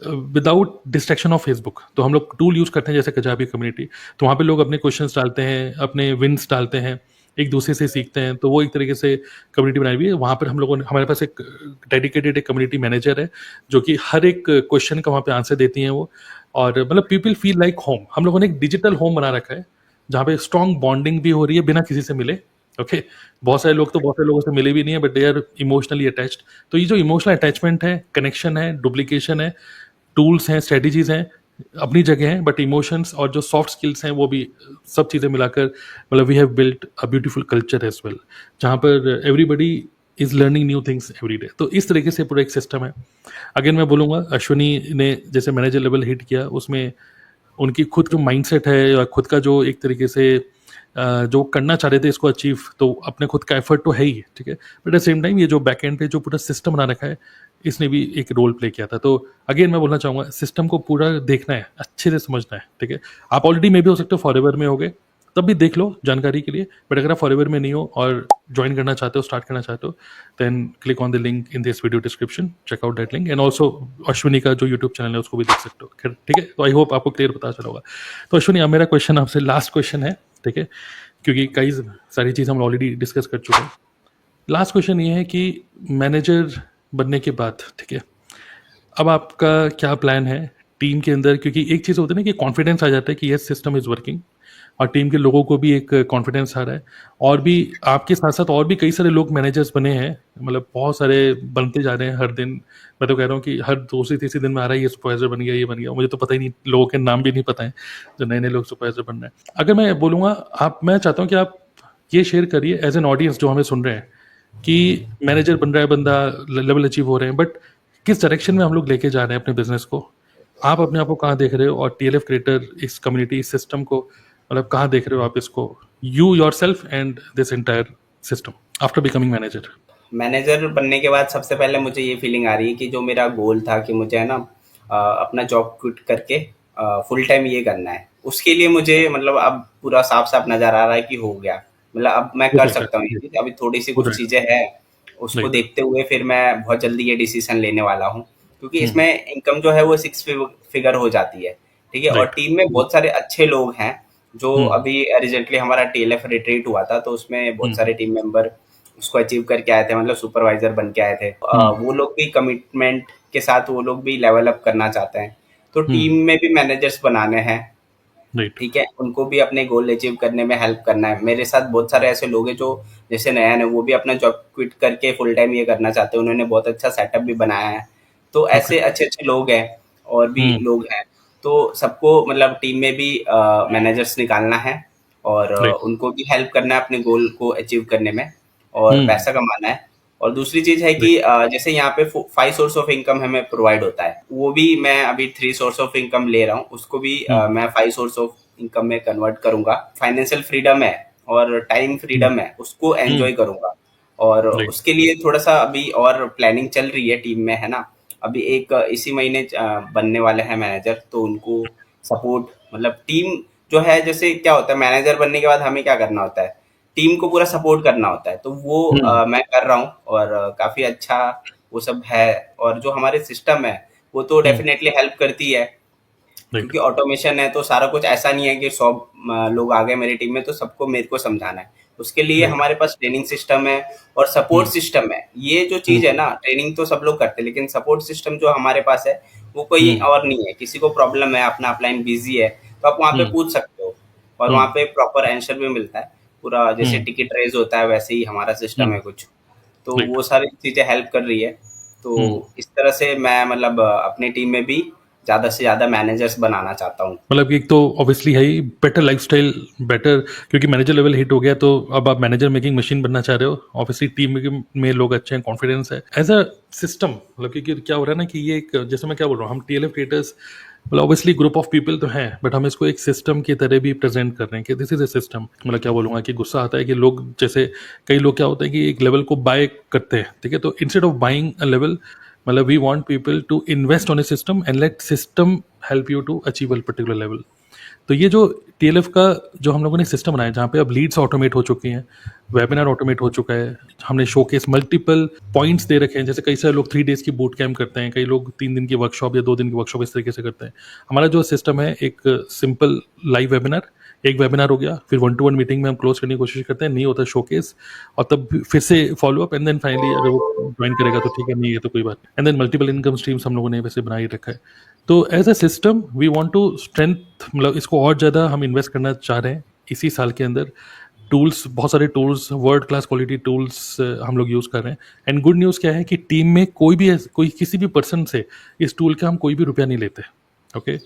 without distraction of Facebook. तो हम लोग टूल यूज़ करते हैं जैसे कजाबी कम्युनिटी, तो वहाँ पे लोग अपने क्वेश्चंस डालते हैं, अपने विन्स डालते हैं, एक दूसरे से सीखते हैं। तो वो एक तरीके से कम्युनिटी बनाई हुई है। वहाँ पर हम लोगों ने, हमारे पास एक डेडिकेटेड एक कम्युनिटी मैनेजर है जो कि हर एक क्वेश्चन का वहाँ पे आंसर देती हैं वो। और मतलब पीपल फील लाइक होम। हम लोगों ने एक डिजिटल होम बना रखा है जहाँ पे स्ट्रॉन्ग बॉन्डिंग भी हो रही है बिना किसी से मिले। ओके, बहुत सारे लोग तो बहुत सारे लोगों से मिले भी नहीं है, but they are emotionally attached. तो ये जो इमोशनल अटैचमेंट है, कनेक्शन है, डुप्लीकेशन है, टूल्स हैं, स्ट्रेटजीज हैं, अपनी जगह हैं, बट इमोशंस और जो सॉफ्ट स्किल्स हैं वो भी, सब चीज़ें मिलाकर मतलब we have built a beautiful culture as well, जहाँ पर everybody is learning new things every day. तो इस तरीके से पूरा एक सिस्टम है। अगेन मैं बोलूँगा, अश्विनी ने जैसे मैनेजर लेवल हिट किया, उसमें उनकी खुद जो माइंडसेट है या खुद का जो एक तरीके से जो करना चाह रहे थे इसको अचीव, तो अपने खुद का एफर्ट तो है ही, ठीक है, बट एट सेम टाइम ये जो बैक एंड पे जो पूरा सिस्टम बना रखा है, इसने भी एक रोल प्ले किया था। तो अगेन मैं बोलना चाहूँगा, सिस्टम को पूरा देखना है, अच्छे से समझना है, ठीक है। आप ऑलरेडी में भी हो सकते हो फॉरएवर में हो गए, तब भी देख लो जानकारी के लिए। बट अगर आप फॉरएवर में नहीं हो और ज्वाइन करना चाहते हो, स्टार्ट करना चाहते हो, then click on the link in this video description, check out that link, and also Ashwini का जो यूट्यूब चैनल है उसको भी देख सकते हो। खैर, ठीक है, तो आई होप आपको क्लियर पता चला होगा। तो अश्विनी, अब मेरा क्वेश्चन आपसे लास्ट क्वेश्चन है, ठीक है, क्योंकि कई सारी चीज़ हम ऑलरेडी डिस्कस कर चुके हैं। लास्ट क्वेश्चन ये है कि मैनेजर बनने के बाद, ठीक है, अब आपका क्या प्लान है टीम के अंदर? क्योंकि एक चीज़ होती है ना कि कॉन्फिडेंस आ जाता है कि यस सिस्टम इज़ वर्किंग, और टीम के लोगों को भी एक कॉन्फिडेंस आ रहा है। और भी आपके साथ साथ और भी कई सारे लोग मैनेजर्स बने हैं, मतलब बहुत सारे बनते जा रहे हैं हर दिन। मैं तो कह रहा हूँ कि हर दूसरे तीसरे दिन में आ रहा है, ये सुपरवाइजर बन गया, ये बन गया। मुझे तो पता ही नहीं, लोगों के नाम भी नहीं पता है जो नए नए लोग सुपरवाइजर बन रहे हैं। अगर मैं बोलूँगा, आप, मैं चाहता हूँ कि आप ये शेयर करिए एज एन ऑडियंस जो हमें सुन रहे हैं, कि मैनेजर बन रहा है बंदा, लेवल अचीव हो रहे हैं, बट किस डायरेक्शन में हम लोग लेके जा रहे हैं अपने बिजनेस को। आप अपने आप को कहाँ देख रहे हो, और टीएलएफ क्रिएटर इस कम्युनिटी, इस सिस्टम को, मतलब कहाँ देख रहे हो आप इसको, you your self and this entire system after becoming manager? Manager बनने के बाद सबसे पहले मुझे ये फीलिंग आ रही है कि जो मेरा गोल था कि मुझे है ना अपना जॉब क्विट करके फुल टाइम ये करना है, उसके लिए मुझे मतलब अब पूरा साफ साफ नजर आ रहा है कि हो गया। मतलब अब मैं हो कर सकता सकता हूँ ये है, चीज़। अभी थोड़ी सी हो कुछ रहा चीज़ें हैं, है, उसको राइट। देखते हुए फिर मैं बहुत जल्दी ये डिसीजन लेने वाला हूँ, क्योंकि हम्म, इसमें इनकम जो है वो 6 फिगर हो जाती है। ठीक है, और राइट। टीम में बहुत सारे अच्छे लोग हैं। जो हम्म, अभी रिसेंटली हमारा टीएलएफ रिट्रीट हुआ था, तो उसमें बहुत हम्म, सारे टीम मेंबर उसको अचीव करके आए थे, मतलब सुपरवाइजर बन के आए थे। हम्म, वो लोग भी कमिटमेंट के साथ वो लोग भी लेवल अप करना चाहते हैं। तो हम्म, टीम में भी मैनेजर्स बनाने हैं, राइट। ठीक है, उनको भी अपने गोल अचीव करने में हेल्प करना है। मेरे साथ बहुत सारे ऐसे लोग हैं जो जैसे नया है, वो भी अपना जॉब क्विट करके फुल टाइम ये करना चाहते हैं, उन्होंने बहुत अच्छा सेटअप भी बनाया है। तो ओके। ऐसे अच्छे अच्छे लोग हैं, और भी हम्म, लोग हैं। तो सबको मतलब टीम में भी मैनेजर्स निकालना है, और राइट। उनको भी हेल्प करना है अपने गोल को अचीव करने में, और हम्म, पैसा कमाना है। और दूसरी चीज है राइट। कि जैसे यहाँ पे 5 सोर्स ऑफ इनकम हमें प्रोवाइड होता है, वो भी मैं अभी 3 सोर्स ऑफ इनकम ले रहा हूँ, उसको भी हम्म, मैं 5 सोर्स ऑफ इनकम में कन्वर्ट करूंगा। फाइनेंशियल फ्रीडम है और टाइम हम्म, फ्रीडम है, उसको हम्म, एंजॉय करूंगा। और राइट। उसके लिए थोड़ा सा अभी और प्लानिंग चल रही है टीम में, है ना। अभी एक इसी महीने बनने वाले हैं मैनेजर, तो उनको सपोर्ट, मतलब टीम जो है, जैसे क्या होता है मैनेजर बनने के बाद हमें क्या करना होता है, टीम को पूरा सपोर्ट करना होता है। तो वो हम्म, मैं कर रहा हूँ, और काफी अच्छा वो सब है। और जो हमारे सिस्टम है वो तो हम्म, डेफिनेटली हेल्प करती है, राइट। क्योंकि ऑटोमेशन है, तो सारा कुछ ऐसा नहीं है कि 100 लोग आ गए मेरी टीम में तो सबको मेरे को समझाना है। उसके लिए राइट। हमारे पास ट्रेनिंग सिस्टम है और सपोर्ट हम्म, सिस्टम है। ये जो चीज है हम्म, ना, ट्रेनिंग तो सब लोग करते हैं, लेकिन सपोर्ट सिस्टम जो हमारे पास है वो कोई हम्म, और नहीं है। किसी को प्रॉब्लम है, अपना अपलाइन बिजी है, तो आप वहाँ पे हम्म, पूछ सकते हो, और वहाँ हम्म, पे प्रॉपर आंसर भी मिलता है। पूरा जैसे हम्म, टिकट रेज होता है वैसे ही हमारा सिस्टम हम्म, है कुछ। तो राइट। वो सारी चीजें हेल्प कर रही है। तो हम्म, इस तरह से मैं मतलब अपनी टीम में भी ज़्यादा से ज़्यादा मैनेजर्स बनाना चाहता हूँ। मतलब कि एक तो ऑब्वियसली है ही बेटर लाइफस्टाइल, बेटर, क्योंकि मैनेजर लेवल हिट हो गया तो अब आप मैनेजर मेकिंग मशीन बनना चाह रहे हो। ऑब्वियसली टीम में लोग अच्छे हैं, कॉन्फिडेंस है एज अ सिस्टम। मतलब क्योंकि क्या हो रहा है ना कि ये एक, जैसे मैं क्या बोल रहा हूँ, हम टीएलएफ क्रिएटर्स मतलब ऑब्वियसली ग्रुप ऑफ पीपल तो हैं, बट हम इसको एक सिस्टम की तरह भी प्रेजेंट कर रहे हैं कि दिस इज ए सिस्टम। मतलब क्या बोलूँगा कि गुस्सा आता है कि लोग, जैसे कई लोग क्या होता है कि एक लेवल को बाय करते हैं, ठीक है, तो instead of buying a level, मतलब we want people to invest on a system and let system help you to achieve a particular level. तो ये जो टीएलएफ का जो हम लोगों ने सिस्टम बनाया, जहाँ पे अब लीड्स ऑटोमेट हो चुकी हैं, वेबिनार ऑटोमेट हो चुका है, हमने शोकेस मल्टीपल पॉइंट्स दे रखे हैं। जैसे कई सारे लोग 3 days की बूट कैंप करते हैं, कई लोग 3 दिन की वर्कशॉप या 2 दिन की वर्कशॉप इस तरीके से करते हैं। हमारा जो सिस्टम है, एक सिंपल लाइव वेबिनार, एक वेबिनार हो गया, फिर 1-to-1 मीटिंग में हम क्लोज करने की कोशिश करते हैं, नहीं होता शोकेस, और तब फिर से follow up, and then finally अगर वो ज्वाइन करेगा तो ठीक है, नहीं है तो कोई बात नहीं। And then multiple income streams हम लोगों ने वैसे बना ही रखा है। तो as a system we want to strength, मतलब इसको और ज़्यादा हम इन्वेस्ट करना चाह रहे हैं इसी साल के अंदर। टूल्स, बहुत सारे tools, world class quality tools हम लोग यूज़ कर रहे हैं। एंड गुड न्यूज़ क्या है कि टीम में कोई किसी भी पर्सन से इस टूल का हम कोई भी रुपया नहीं लेते। ओके,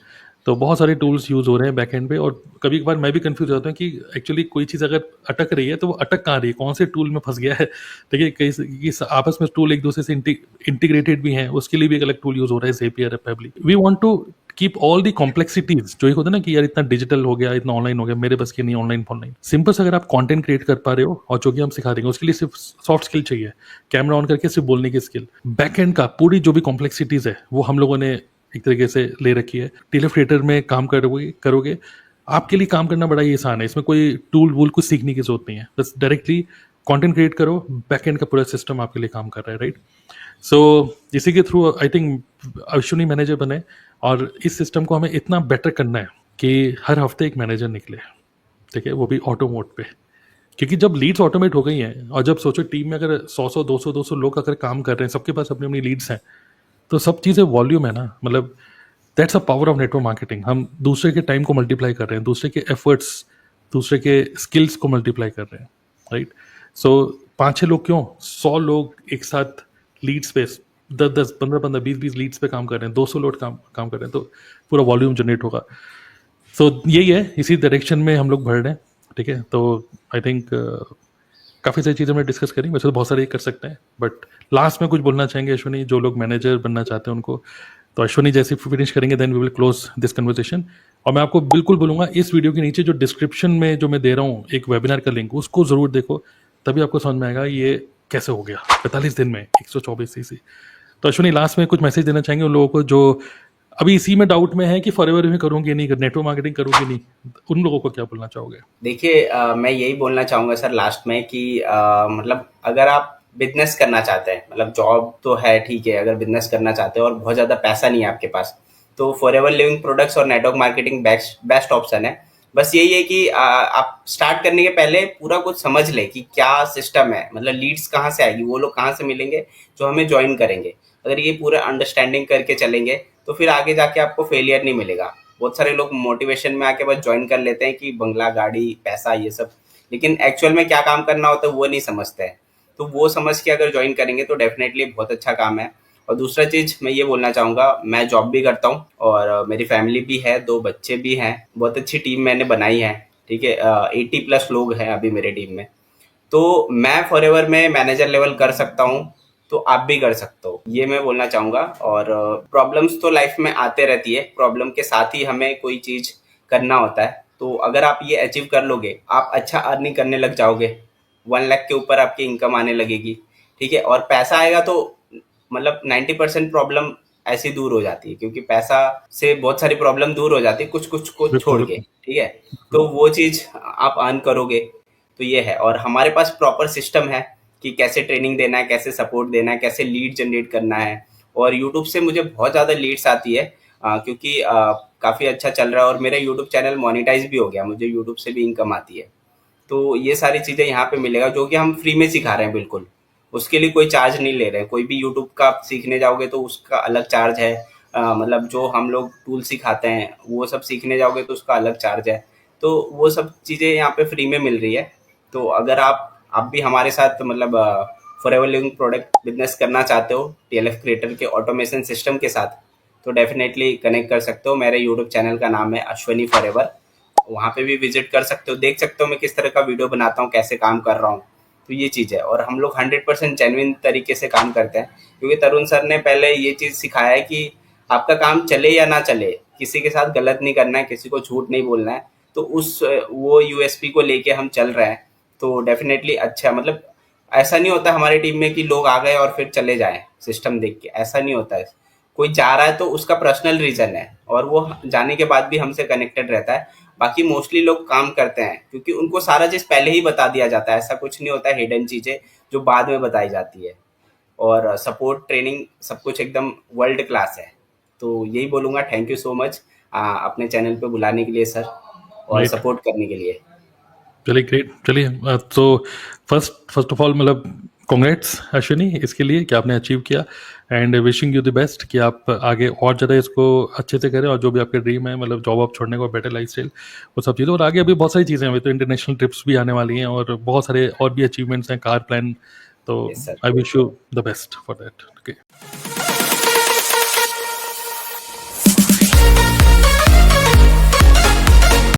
तो बहुत सारे टूल्स यूज़ हो रहे हैं बैक एंड पे, और कभी कभार मैं भी कंफ्यूज हो जाता हूँ कि एक्चुअली कोई चीज़ अगर अटक रही है तो वो अटक कहाँ रही है, कौन से टूल में फंस गया है। देखिए कई आपस में टूल एक दूसरे से इंटीग्रेटेड भी हैं, उसके लिए भी एक अलग टूल यूज़ हो रहा है, Zapier, Pabbly. We want to keep all the complexities, जो एक होता है ना कि यार इतना डिजिटल हो गया, इतना ऑनलाइन हो गया, मेरे बस की नहीं ऑनलाइन ऑनलाइन। सिंपल से अगर आप कंटेंट क्रिएट कर पा रहे हो, और जो कि हम सिखा देंगे, उसके लिए सिर्फ सॉफ्ट स्किल चाहिए, कैमरा ऑन करके सिर्फ बोलने की स्किल। बैक एंड का पूरी जो भी कॉम्प्लेक्सिटीज है वो हम लोगों ने एक तरीके से ले रखी है। टीएलएफ क्रिएटर में काम करोगे आपके लिए काम करना बड़ा ही आसान है, इसमें कोई टूल वूल कुछ सीखने की जरूरत नहीं है, बस डायरेक्टली कंटेंट क्रिएट करो, बैक एंड का पूरा सिस्टम आपके लिए काम कर रहा है, राइट। सो इसी के through I think Ashwini manager बने, और इस सिस्टम को हमें इतना बेटर करना है कि हर हफ्ते एक मैनेजर निकले, ठीक है, वो भी ऑटो मोड पे। क्योंकि जब लीड्स ऑटोमेट हो गई हैं, और जब सोचो टीम में अगर 100 200 लोग अगर काम कर रहे हैं, सबके पास अपनी अपनी लीड्स हैं, तो सब चीज़ें वॉल्यूम है ना, मतलब that's a power of network marketing. हम दूसरे के टाइम को मल्टीप्लाई कर रहे हैं, दूसरे के एफर्ट्स, दूसरे के स्किल्स को मल्टीप्लाई कर रहे हैं, राइट। सो 5-6 लोग क्यों, 100 लोग एक साथ लीड्स पे, 10-10 15-15 20-20 लीड्स पे काम कर रहे हैं, 200 लोग काम कर रहे हैं, तो पूरा वॉल्यूम जनरेट होगा। सो यही है, इसी डायरेक्शन में हम लोग बढ़ रहे हैं, ठीक है। तो आई थिंक काफ़ी सारी चीज़ें हमने डिस्कस करी, वैसे तो बहुत सारे कर सकते हैं, बट लास्ट में कुछ बोलना चाहेंगे अश्विनी, जो लोग मैनेजर बनना चाहते हैं उनको? तो अश्विनी जैसे फिनिश करेंगे then we will close this conversation. और मैं आपको बिल्कुल बोलूंगा, इस वीडियो के नीचे जो डिस्क्रिप्शन में जो मैं दे रहा हूँ एक वेबिनार का लिंक, उसको जरूर देखो, तभी आपको समझ में आएगा ये कैसे हो गया 45 दिन में 124 सीसी। तो अश्विनी लास्ट में कुछ मैसेज देना चाहेंगे उन लोगों को जो अभी इसी में डाउट में है कि फॉरएवर में करूंगी नहीं, नेटवर्क मार्केटिंग करूंगी नहीं, उन लोगों को क्या बोलना चाहोगे? देखिए मैं यही बोलना चाहूँगा सर लास्ट में कि मतलब अगर आप बिजनेस करना चाहते हैं, मतलब जॉब तो है ठीक है, अगर बिजनेस करना चाहते हैं और बहुत ज़्यादा पैसा नहीं है आपके पास, तो फॉरएवर लिविंग प्रोडक्ट्स और network marketing best best option है। बस यही है कि आप स्टार्ट करने के पहले पूरा कुछ समझ लें कि क्या सिस्टम है, मतलब लीड्स कहाँ से आएगी, वो लोग कहाँ से मिलेंगे जो हमें ज्वाइन करेंगे। अगर ये पूरा अंडरस्टैंडिंग करके चलेंगे तो फिर आगे जाके आपको फेलियर नहीं मिलेगा। बहुत सारे लोग मोटिवेशन में आके बस ज्वाइन कर लेते हैं कि बंगला, गाड़ी, पैसा, ये सब, लेकिन एक्चुअल में क्या काम करना होता है वो नहीं समझते हैं। तो वो समझ के अगर ज्वाइन करेंगे तो डेफिनेटली बहुत अच्छा काम है। और दूसरा चीज़ मैं ये बोलना चाहूँगा, मैं जॉब भी करता हूँ और मेरी फैमिली भी है, 2 बच्चे भी हैं, बहुत अच्छी टीम मैंने बनाई है, ठीक है। 80+ लोग हैं अभी मेरे टीम में। तो मैं फॉरएवर में मैनेजर लेवल कर सकता हूँ, तो आप भी कर सकते हो, ये मैं बोलना चाहूँगा। और प्रॉब्लम्स तो लाइफ में आते रहती है, प्रॉब्लम के साथ ही हमें कोई चीज़ करना होता है। तो अगर आप ये अचीव कर लोगे, आप अच्छा अर्निंग करने लग जाओगे, 1 लाख के ऊपर आपकी इनकम आने लगेगी, ठीक है। और पैसा आएगा तो मतलब 90% प्रॉब्लम ऐसी दूर हो जाती है, क्योंकि पैसा से बहुत सारी प्रॉब्लम दूर हो जाती है, कुछ कुछ को बिल्कुल छोड़ के, बिल्कुल ठीक है। बिल्कुल। तो वो चीज़ आप अर्न करोगे, तो ये है। और हमारे पास प्रॉपर सिस्टम है कि कैसे ट्रेनिंग देना है, कैसे सपोर्ट देना है, कैसे लीड जनरेट करना है। और यूट्यूब से मुझे बहुत ज़्यादा लीड्स आती है, क्योंकि काफ़ी अच्छा चल रहा है और मेरा यूट्यूब चैनल मोनेटाइज भी हो गया, मुझे यूट्यूब से भी इनकम आती है। तो ये सारी चीज़ें यहाँ पे मिलेगा, जो कि हम फ्री में सिखा रहे हैं बिल्कुल। उसके लिए कोई चार्ज नहीं ले रहे हैं। कोई भी यूट्यूब का आप सीखने जाओगे तो उसका अलग चार्ज है। मतलब जो हम लोग टूल सिखाते हैं वो सब सीखने जाओगे तो उसका अलग चार्ज है। तो वो सब चीज़ें यहाँ पे फ्री में मिल रही है। तो अगर आप भी हमारे साथ मतलब फॉरएवर लिविंग प्रोडक्ट बिजनेस करना चाहते हो टीएलएफ क्रिएटर के ऑटोमेशन सिस्टम के साथ, तो डेफिनेटली कनेक्ट कर सकते हो। मेरे यूट्यूब चैनल का नाम है अश्वनी फॉरएवर, वहाँ पे भी विजिट कर सकते हो, देख सकते हो मैं किस तरह का वीडियो बनाता हूँ, कैसे काम कर रहा हूँ। तो ये चीज़ है, और हम लोग 100% जेन्युइन तरीके से काम करते हैं, क्योंकि तरुण सर ने पहले ये चीज़ सिखाया है कि आपका काम चले या ना चले, किसी के साथ गलत नहीं करना है, किसी को झूठ नहीं बोलना है। तो उस वो यूएसपी को लेके हम चल रहे हैं। तो डेफिनेटली अच्छा, मतलब ऐसा नहीं होता हमारी टीम में कि लोग आ गए और फिर चले जाएं सिस्टम देख के, ऐसा नहीं होता है। कोई जा रहा है तो उसका पर्सनल रीजन है, और वो जाने के बाद भी हमसे कनेक्टेड रहता है। बाकी मोस्टली लोग काम करते हैं क्योंकि उनको सारा चीज़ पहले ही बता दिया जाता है, ऐसा कुछ नहीं होता है हिडन चीज़ें जो बाद में बताई जाती है। और सपोर्ट ट्रेनिंग सब कुछ एकदम वर्ल्ड क्लास है। तो यही बोलूँगा, थैंक यू सो मच अपने चैनल पे बुलाने के लिए सर, और राइट। सपोर्ट करने के लिए। चलिए ग्रेट। चलिए तो फर्स्ट ऑफ ऑल मतलब कॉन्ग्रेट्स अश्विनी इसके लिए कि आपने अचीव किया, and wishing you the best कि आप आगे और ज़्यादा इसको अच्छे से करें, और जो भी आपके ड्रीम है मतलब जॉब वॉब छोड़ने को, बेटर लाइफ स्टाइल, वो सब चीज़ें, और आगे अभी बहुत सारी चीज़ें हैं, अभी तो इंटरनेशनल ट्रिप्स भी आने वाली हैं और बहुत सारे और भी अचीवमेंट्स हैं, कार प्लान। तो yes sir. I wish you the best for that. Okay.